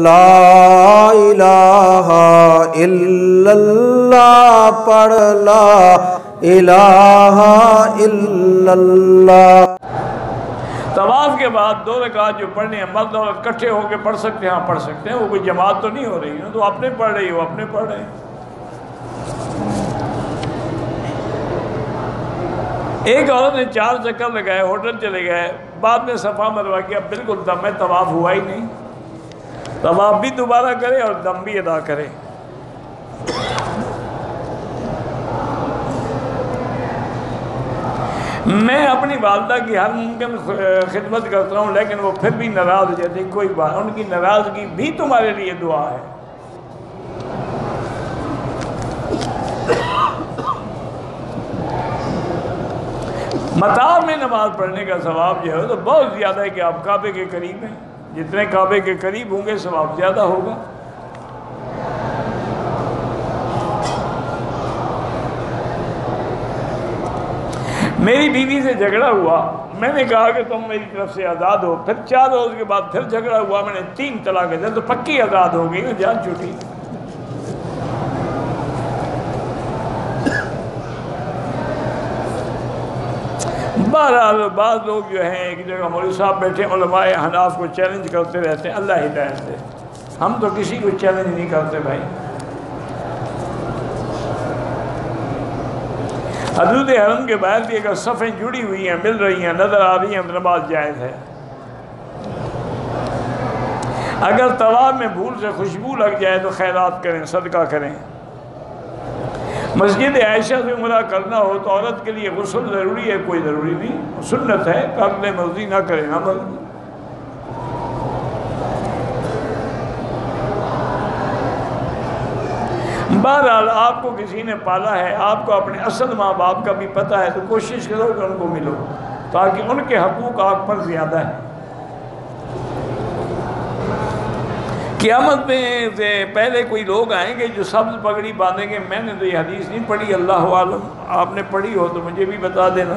لا الہ الا اللہ پڑھ لا الہ الا اللہ۔ طواف کے بعد 2 رکعت جو پڑھنے ہیں مرد اور اکٹھے ہو کے پڑھ سکتے ہیں؟ ہاں پڑھ سکتے ہیں، وہ کوئی جماعت تو نہیں ہو رہی ہے، تو اپنے پڑھ رہی ہو، اپنے پڑھ رہے ہیں۔ ایک عورت نے 4 چکر لگائے، ہوٹل چلے گئے، بعد میں صفا مروا کیا، بالکل دم میں طواف ہوا ہی نہیں۔ طواف بھی دوبارہ کرے اور دم بھی ادا کرے۔ میں اپنی والدہ کی ہر ممکن خدمت کرتا ہوں، لیکن وہ پھر بھی ناراض ہو جاتی، کوئی بات، ان کی ناراضگی بھی تمہارے لیے دعا ہے۔ مطار میں نماز پڑھنے کا ثواب جو ہے تو بہت زیادہ ہے کہ آپ کعبے کے قریب ہیں، جتنے کعبے کے قریب ہوں گے ثواب زیادہ ہوگا۔ میری بیوی سے جھگڑا ہوا، میں نے کہا کہ تم میری طرف سے آزاد ہو، پھر 4 روز کے بعد پھر جھگڑا ہوا، میں نے 3 طلاقیں دے، تو پکی آزاد ہو گئی نا، جان چھوٹی۔ بہرحال بعض لوگ جو ہیں ایک جگہ مولوی صاحب بیٹھے علماء حناف کو چیلنج کرتے رہتے ہیں، اللہ ہدایت دے، ہم تو کسی کو چیلنج نہیں کرتے بھائی۔ حدود حرم کے باہر بھی اگر صفیں جڑی ہوئی ہیں، مل رہی ہیں، نظر آ رہی ہیں، تو نماز جائز ہے۔ اگر طواف میں بھول سے خوشبو لگ جائے تو خیرات کریں، صدقہ کریں۔ مسجد عائشہ سے عمرہ کرنا ہو تو عورت کے لیے غسل ضروری ہے؟ کوئی ضروری نہیں، سنت ہے، کر لے، مرضی نہ کرے نہ مرضی۔ بہرحال آپ کو کسی نے پالا ہے، آپ کو اپنے اصل ماں باپ کا بھی پتہ ہے، تو کوشش کرو کہ ان کو ملو، تاکہ ان کے حقوق آپ پر زیادہ ہیں۔ قیامت میں سے پہلے کوئی لوگ آئیں گے جو سبز پگڑی باندھیں گے، میں نے تو یہ حدیث نہیں پڑھی، اللہ عالم، آپ نے پڑھی ہو تو مجھے بھی بتا دینا۔